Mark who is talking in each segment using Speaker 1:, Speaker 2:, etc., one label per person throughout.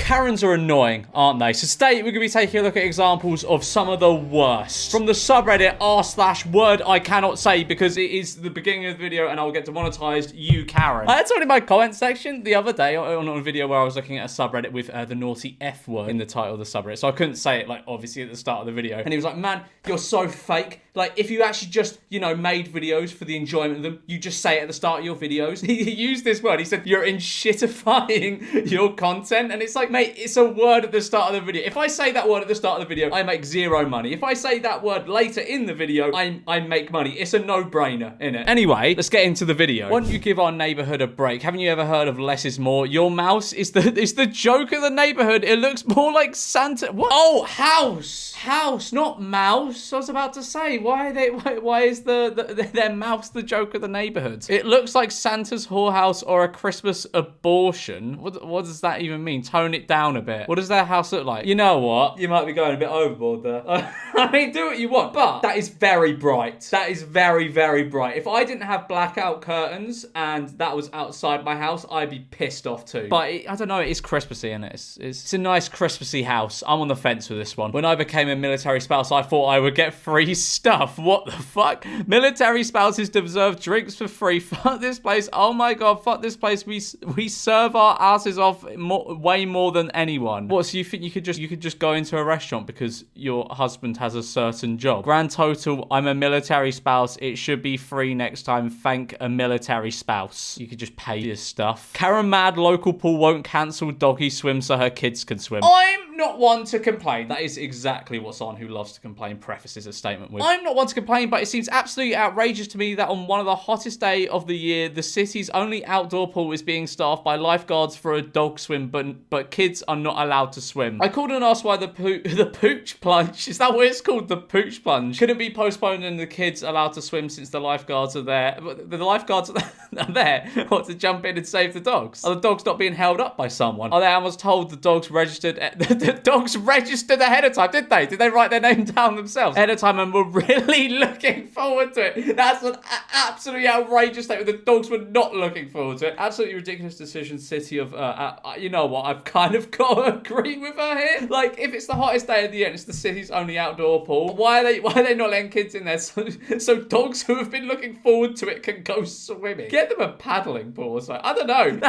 Speaker 1: Karens are annoying, aren't they? So today we're going to be taking a look at examples of some of the worst from the subreddit r/word I cannot say because it is the beginning of the video and I'll get demonetized, you Karen. I had someone in my comment section the other day on a video where I was looking at a subreddit with the naughty F word in the title of the subreddit. So I couldn't say it, like, obviously at the start of the video. And he was like, man, you're so fake. Like, if you actually just, you know, made videos for the enjoyment of them, you just say it at the start of your videos. He used this word. He said, you're shitifying your content. And it's like, mate, it's a word at the start of the video. If I say that word at the start of the video, I make zero money. If I say that word later in the video, I make money. It's a no-brainer, innit? Anyway, let's get into the video. Why don't you give our neighborhood a break? Haven't you ever heard of less is more? Your mouse is the joke of the neighborhood. It looks more like Santa. What? Oh, house, not mouse. I was about to say, why is their mouse the joke of the neighborhood? It looks like Santa's whorehouse or a Christmas abortion. What does that even mean? Tone it down a bit. What does their house look like? You know what? You might be going a bit overboard there. I mean, do what you want, but that is very bright. That is very, very bright. If I didn't have blackout curtains and that was outside my house, I'd be pissed off too. But I don't know, it is Christmassy, isn't it? It's a nice Christmassy house. I'm on the fence with this one. When I became a military spouse, I thought I would get free stuff. What the fuck? Military spouses deserve drinks for free. Fuck this place. Oh my god, fuck this place. We serve our asses off way more than anyone. What, so you think you could just go into a restaurant because your husband has a certain job? Grand total, I'm a military spouse. It should be free next time. Thank a military spouse. You could just pay your stuff. Karen mad local pool won't cancel doggy swim so her kids can swim. I'm not one to complain. That is exactly what someone who loves to complain prefaces a statement with. I'm not one to complain, but it seems absolutely outrageous to me that on one of the hottest days of the year, the city's only outdoor pool is being staffed by lifeguards for a dog swim, but kids are not allowed to swim. I called and asked why the pooch plunge, is that what it's called? The pooch plunge couldn't be postponed and the kids allowed to swim since the lifeguards are there. The lifeguards are there to jump in and save the dogs. Are the dogs not being held up by someone? Are they? I was told the dogs registered ahead of time, did they? Did they write their name down themselves ahead of time and were really looking forward to it? That's an absolutely outrageous statement. The dogs were not looking forward to it. Absolutely ridiculous decision, city of, you know what, I've kind of got to agree with her here. Like, if it's the hottest day of the year and it's the city's only outdoor pool, why are they not letting kids in there so dogs who have been looking forward to it can go swimming? Get them a paddling pool or something. I don't know.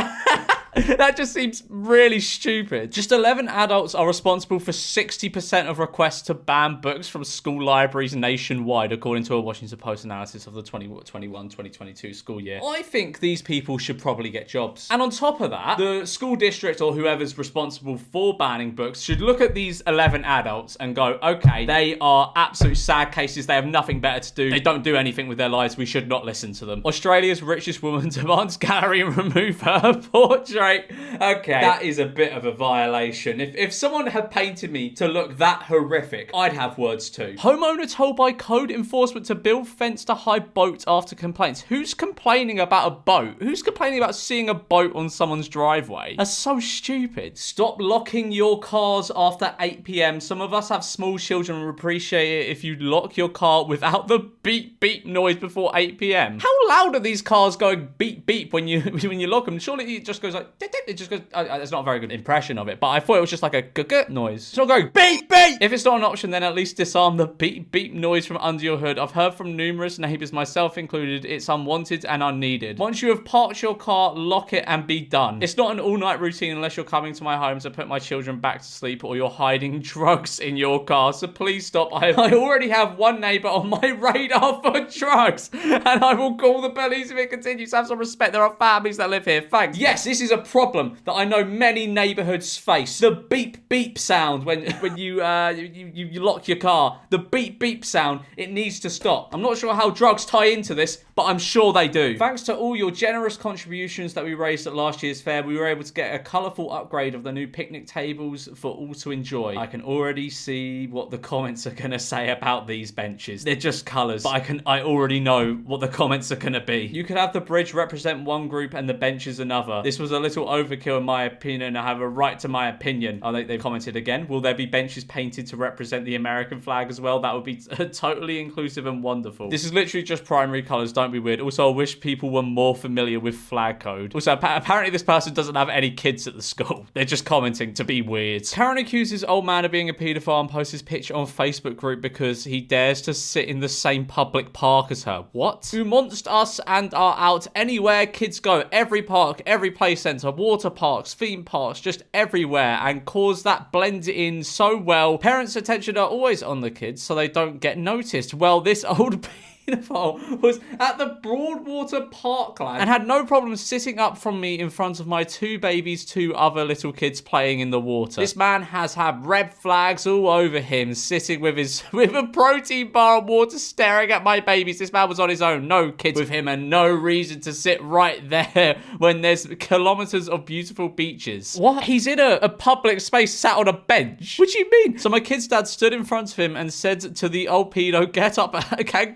Speaker 1: That just seems really stupid. Just 11 adults are responsible for 60% of requests to ban books from school libraries nationwide, according to a Washington Post analysis of the 2021-2022 school year. I think these people should probably get jobs. And on top of that, the school district or whoever's responsible for banning books should look at these 11 adults and go, okay, they are absolute sad cases. They have nothing better to do. They don't do anything with their lives. We should not listen to them. Australia's richest woman demands gallery remove her portrait. Okay, that is a bit of a violation. If someone had painted me to look that horrific, I'd have words too. Homeowner told by code enforcement to build fence to hide boat after complaints. Who's complaining about a boat? Who's complaining about seeing a boat on someone's driveway? That's so stupid. Stop locking your cars after 8 p.m. Some of us have small children and would appreciate it if you lock your car without the beep beep noise before 8 p.m. How loud are these cars going beep beep when you lock them? Surely it just goes like, it just goes, it's not a very good impression of it, but I thought it was just like a g-g noise. It's not going beep beep. If it's not an option, then at least disarm the beep beep noise from under your hood. I've heard from numerous neighbors, myself included, it's unwanted and unneeded. Once you have parked your car, lock it and be done. It's not an all-night routine unless you're coming to my home to put my children back to sleep or you're hiding drugs in your car, so please stop. I already have one neighbor on my radar for drugs and I will call the police if it continues. Have some respect. There are families that live here. Thanks. Yes, this is a problem that I know many neighborhoods face. The beep beep sound when you lock your car. The beep beep sound. It needs to stop. I'm not sure how drugs tie into this, but I'm sure they do. Thanks to all your generous contributions that we raised at last year's fair, we were able to get a colourful upgrade of the new picnic tables for all to enjoy. I can already see what the comments are going to say about these benches. They're just colours, but I already know what the comments are going to be. You could have the bridge represent one group and the benches another. This was a little overkill in my opinion. I have a right to my opinion. Oh, they've commented again. Will there be benches painted to represent the American flag as well? That would be totally inclusive and wonderful. This is literally just primary colors. Don't be weird. Also, I wish people were more familiar with flag code. Also, apparently this person doesn't have any kids at the school. They're just commenting to be weird. Karen accuses old man of being a paedophile and posts his picture on Facebook group because he dares to sit in the same public park as her. What? Who monster us and are out anywhere kids go. Every park, every play centre, water parks, theme parks, just everywhere, and cause that blend in so well. Parents' attention are always on the kids so they don't get noticed. Well, this old was at the Broadwater Parkland and had no problem sitting up from me in front of my two babies, two other little kids playing in the water. This man has had red flags all over him, sitting with a protein bar and water, staring at my babies. This man was on his own, no kids with him, and no reason to sit right there when there's kilometers of beautiful beaches. What? He's in a public space, sat on a bench. What do you mean? So my kid's dad stood in front of him and said to the old pedo, "Get up,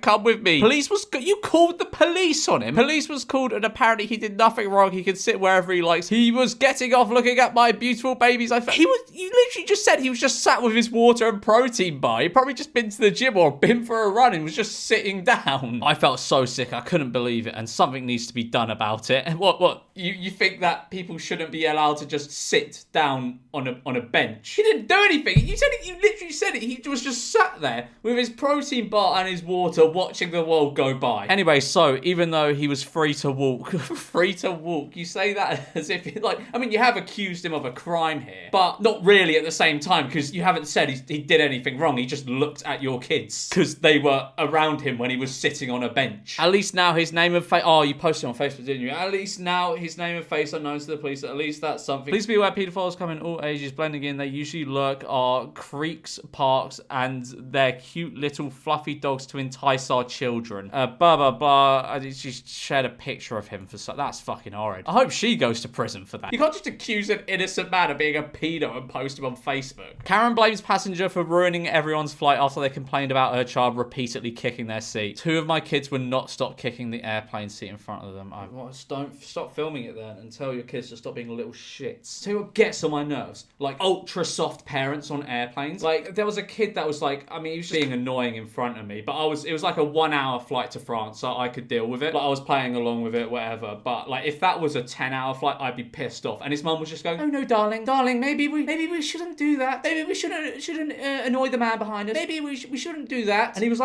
Speaker 1: come with me." You called the police on him. Police was called, and apparently he did nothing wrong. He could sit wherever he likes. He was getting off looking at my beautiful babies. You literally just said he was just sat with his water and protein bar. He'd probably just been to the gym or been for a run and was just sitting down. I felt so sick. I couldn't believe it, and something needs to be done about it. And what? You think that people shouldn't be allowed to just sit down on a bench? He didn't do anything. You literally said it. He was just sat there with his protein bar and his water, watching the world go by. Anyway, so even though he was free to walk, you say that as if you have accused him of a crime here, but not really at the same time, because you haven't said he did anything wrong. He just looked at your kids because they were around him when he was sitting on a bench. At least now his name and face. Oh, you posted on Facebook, didn't you? At least now his name and face are known to the police. At least that's something. Please be aware, pedophiles come in all ages, blending in. They usually lurk our creeks, parks, and their cute little fluffy dogs to entice our children. Blah, blah, blah. She shared a picture of him for that's fucking horrid. I hope she goes to prison for that. You can't just accuse an innocent man of being a pedo and post him on Facebook. Karen blames passenger for ruining everyone's flight after they complained about her child repeatedly kicking their seat. Two of my kids would not stop kicking the airplane seat in front of them. Don't stop filming it then and tell your kids to stop being little shits. Tell you what gets on my nerves. Like ultra soft parents on airplanes. Like there was a kid that was he was just being annoying in front of me, but it was like a 1 hour flight to France, so I could deal with it. I was playing along with it, whatever. But if that was a 10-hour flight, I'd be pissed off. And his mum was just going, "Oh no, darling, maybe we shouldn't do that. Maybe we shouldn't annoy the man behind us. Maybe we shouldn't do that." And he was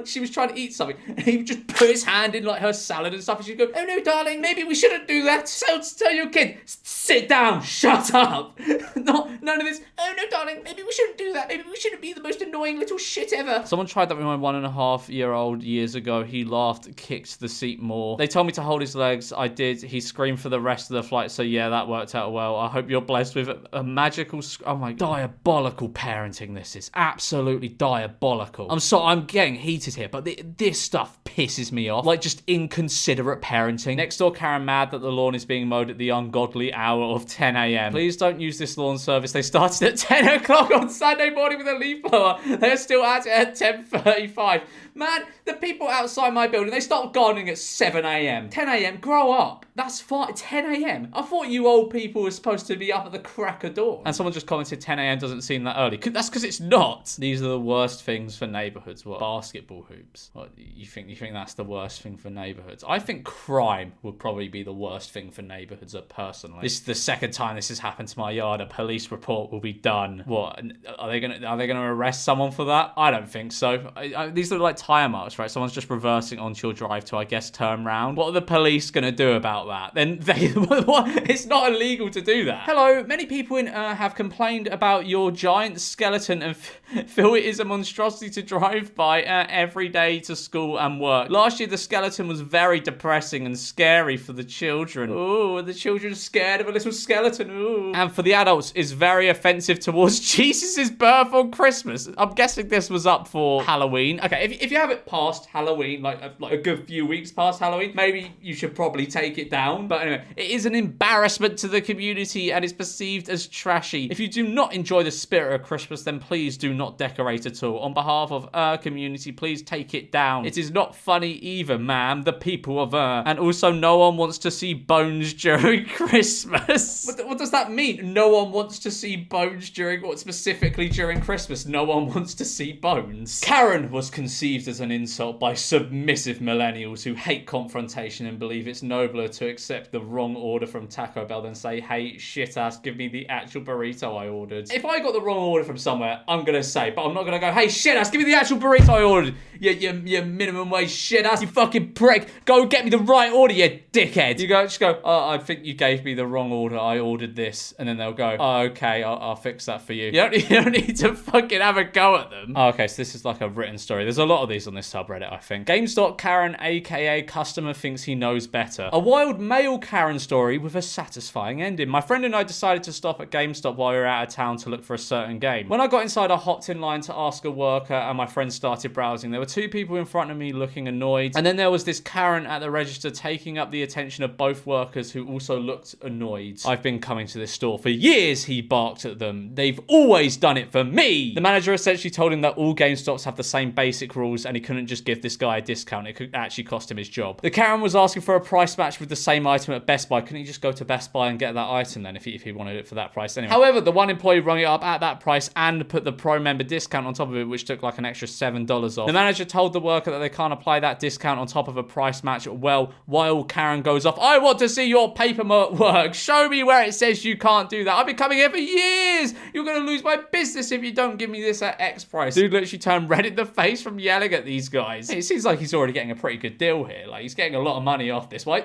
Speaker 1: she was trying to eat something, and he would just put his hand in her salad and stuff, and she'd go, "Oh no, darling, maybe we shouldn't do that." So tell your kid, sit down, shut up. None of this. "Oh no, darling, maybe we shouldn't do that. Maybe we shouldn't be the most annoying little shit ever." Someone tried that with my 1.5-year-old years ago. He laughed, kicked the seat more. They told me to hold his legs. I did. He screamed for the rest of the flight. So yeah, that worked out well. I hope you're blessed with a magical... Oh my... Diabolical parenting this is. Absolutely diabolical. I'm getting heated here, but this stuff pisses me off. Just inconsiderate parenting. Next door Karen mad that the lawn is being mowed at the ungodly hour of 10 a.m. Please don't use this lawn service. They started at 10 o'clock on Sunday morning with a leaf blower. They're still at it at 10:35. Man, the people outside my building, they start gardening at 7 a.m. 10 a.m, grow up. That's fine. 10 a.m. I thought you old people were supposed to be up at the crack of dawn. And someone just commented 10 a.m. doesn't seem that early. That's because it's not. These are the worst things for neighborhoods. What? Basketball hoops. What, you think that's the worst thing for neighborhoods? I think crime would probably be the worst thing for neighborhoods personally. This is the second time this has happened to my yard. A police report will be done. What? Are they gonna arrest someone for that? I don't think so. These look like tire marks, right? Someone's just reversing onto your drive to, I guess, turn round. What are the police gonna do about that? Then it's not illegal to do that. Hello, many people have complained about your giant skeleton and feel it is a monstrosity to drive by every day to school and work. Last year, the skeleton was very depressing and scary for the children. Ooh, are the children scared of a little skeleton? Ooh. And for the adults, it's very very offensive towards Jesus' birth on Christmas. I'm guessing this was up for Halloween. Okay, if you have it past Halloween, like a good few weeks past Halloween, maybe you should probably take it down. But anyway, it is an embarrassment to the community and is perceived as trashy. If you do not enjoy the spirit of Christmas, then please do not decorate at all. On behalf of our community, please take it down. It is not funny either, ma'am. The people of and also no one wants to see bones during Christmas. What does that mean? No one wants to see bones specifically during Christmas? No one wants to see bones. Karen was conceived as an insult by submissive millennials who hate confrontation and believe it's nobler to accept the wrong order from Taco Bell than say, hey, shit ass, give me the actual burrito I ordered. If I got the wrong order from somewhere, I'm gonna say, but I'm not gonna go, hey, shit ass, give me the actual burrito I ordered. You minimum wage shit ass, you fucking prick. Go get me the right order, you dickhead. You just go, oh, I think you gave me the wrong order. I ordered this. And then they'll go, oh, okay, I'll fix that for you. You don't need to fucking have a go at them. Oh, okay, so this is like a written story. There's a lot of these on this subreddit, I think. GameStop Karen, aka customer thinks he knows better. A wild male Karen story with a satisfying ending. My friend and I decided to stop at GameStop while we were out of town to look for a certain game. When I got inside, I hopped in line to ask a worker and my friend started browsing. There were two people in front of me looking annoyed. And then there was this Karen at the register taking up the attention of both workers who also looked annoyed. I've been coming to this store for years, he barked at them. They've always done it for me. The manager essentially told him that all GameStops have the same basic rules and he couldn't just give this guy a discount. It could actually cost him his job. The Karen was asking for a price match with the same item at Best Buy. Couldn't he just go to Best Buy and get that item then if he wanted it for that price anyway? However, the one employee rung it up at that price and put the pro member discount on top of it, which took like an extra $7 off. The manager told the worker that they can't apply that discount on top of a price match. Well, while Karen goes off, I want to see your paperwork. Show me where it says you can't do that. I've been coming here for years. You're going to lose my business if you don't give me this at X price. Dude literally turned red in the face from yelling at these guys. It seems like he's already getting a pretty good deal here. Like, he's getting a lot of money off this. Why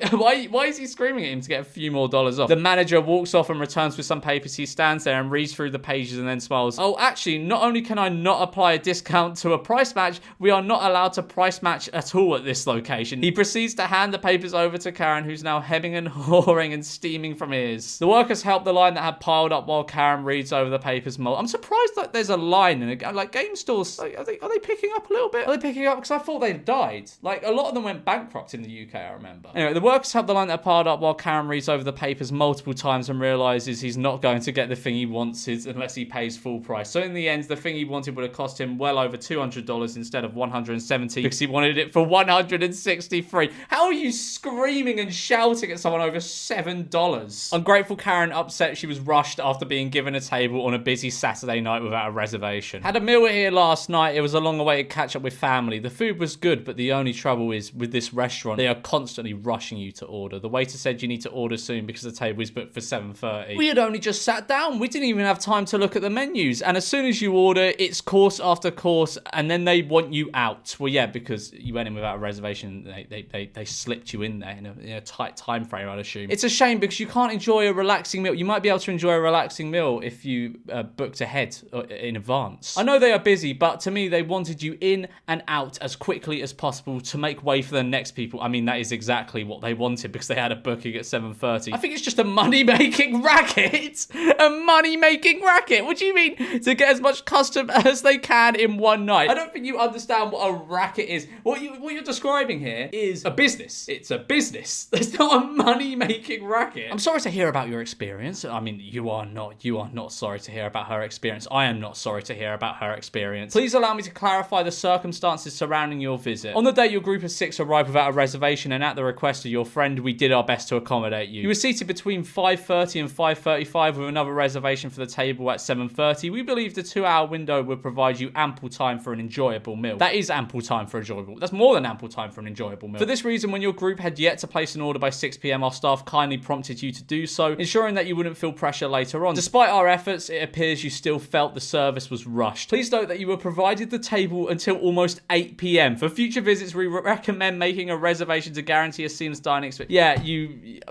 Speaker 1: is he screaming at him to get a few more dollars off? The manager walks off and returns with some papers. He stands there and reads through the pages and then smiles. Oh, actually, not only can I not apply a discount to a price match, we are not allowed to price match at all at this location. He proceeds to hand the papers over to Karen, who's now hemming and hawing and steaming from ears. The workers help the line that had piled up while Karen reads over the papers. I'm surprised that there's a line in it. Like, game stores, like, are they picking up a little bit? Are they picking up? Because I thought they'd died. Like, a lot of them went bankrupt in the UK, I remember. Anyway, the workers help the line that had piled up while Karen reads over the papers multiple times and realizes he's not going to get the thing he wants unless he pays full price. So in the end, the thing he wanted would have cost him well over $200 instead of $170 because he wanted it for $163. How are you screaming and shouting at someone over $7? Ungrateful Karen upset she was rushed after being given a table on a busy Saturday night without a reservation. Had a meal here last night. It was a long-awaited catch-up with family. The food was good, but the only trouble is with this restaurant, they are constantly rushing you to order. The waiter said you need to order soon because the table is booked for 7:30. We had only just sat down. We didn't even have time to look at the menus. And as soon as you order, it's course after course, and then they want you out. Well, yeah, because you went in without a reservation. They slipped you in there in a tight time frame, I'd assume. It's a shame because you can't enjoy a relaxing meal. You might be able to enjoy a relaxing meal if you booked ahead in advance. I know they are busy, but to me, they wanted you in and out as quickly as possible to make way for the next people. I mean, that is exactly what they wanted because they had a booking at 7:30. I think it's just a money-making racket. A money-making racket. What do you mean? To get as much custom as they can in one night. I don't think you understand what a racket is. What you're describing here is a business. It's a business. It's not a money-making racket. I'm sorry to hear about your experience. I mean, you are not sorry to hear about her experience. I am not sorry to hear about her experience. Please allow me to clarify the circumstances surrounding your visit. On the day your group of 6 arrived without a reservation and at the request of your friend, we did our best to accommodate you. You were seated between 5:30 and 5:35 with another reservation for the table at 7:30. We believe the 2-hour window would provide you ample time for an enjoyable meal. That is ample time for enjoyable. That's more than ample time for an enjoyable meal. For this reason, when your group had yet to place an order by 6 p.m, our staff kindly prompted you to do so, ensuring that you wouldn't feel pressure later on. Despite our efforts, it appears you still felt the service was rushed. Please note that you were provided the table until almost 8 p.m. For future visits, we recommend making a reservation to guarantee a seamless dining experience. Yeah,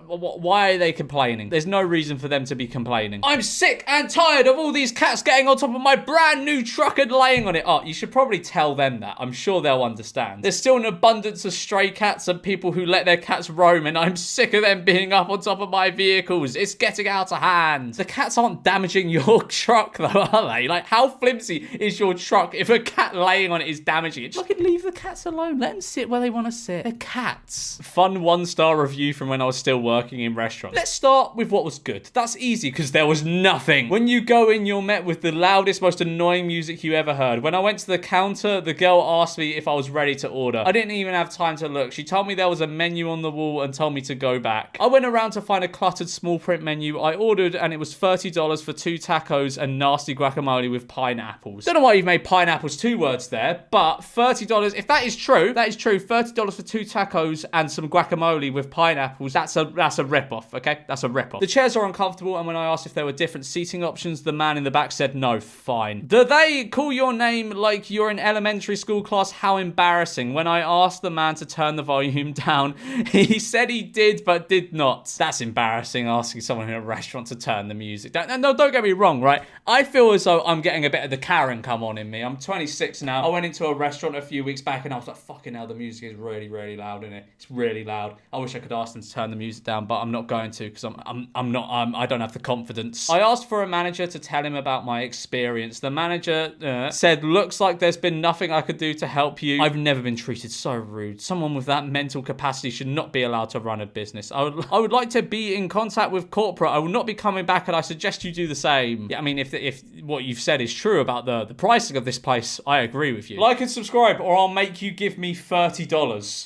Speaker 1: why are they complaining? There's no reason for them to be complaining. I'm sick and tired of all these cats getting on top of my brand new truck and laying on it. Oh, you should probably tell them that. I'm sure they'll understand. There's still an abundance of stray cats and people who let their cats roam, and I'm sick of them being up on top of my vehicles. It's getting out of hand. The cats aren't damaging your truck though, are they? Like, how flimsy is your truck if a cat laying on it is damaging it? Just fucking leave the cats alone. Let them sit where they want to sit. They're cats. Fun 1-star review from when I was still working in restaurants. Let's start with what was good. That's easy because there was nothing. When you go in, you're met with the loudest, most annoying music you ever heard. When I went to the counter, the girl asked me if I was ready to order. I didn't even have time to look. She told me there was a menu on the wall and told me to go back. I went around to find a cluttered small print menu. I ordered and it was $30 for 2 tacos and nasty guacamole with pineapples. Don't know why you've made pineapples 2 words there, but $30, if that is true, $30 for 2 tacos and some guacamole with pineapples, that's a rip-off, okay? That's a rip-off. The chairs are uncomfortable, and when I asked if there were different seating options, the man in the back said no. Fine. Do they call your name like you're in elementary school class? How embarrassing. When I asked the man to turn the volume down, he said he did, but did not. That's embarrassing, asking someone in a restaurant to turn the music down. No, don't get me wrong, right? I feel as though I'm getting a bit of the Karen come on in me. I'm 26 now. I went into a restaurant a few weeks back and I was like, fucking hell, the music is really, really loud in it. It's really loud. I wish I could ask them to turn the music down, but I'm not going to because I don't have the confidence. I asked for a manager to tell him about my experience. The manager said, looks like there's been nothing I could do to help you. I've never been treated so rude. Someone with that mental capacity should not be allowed to run a business. I would like to be in contact with corporate. I will not be coming back and I suggest you do the same. Yeah, I mean, if what you've said is true about the pricing of this place, I agree with you. Like and subscribe or I'll make you give me $30.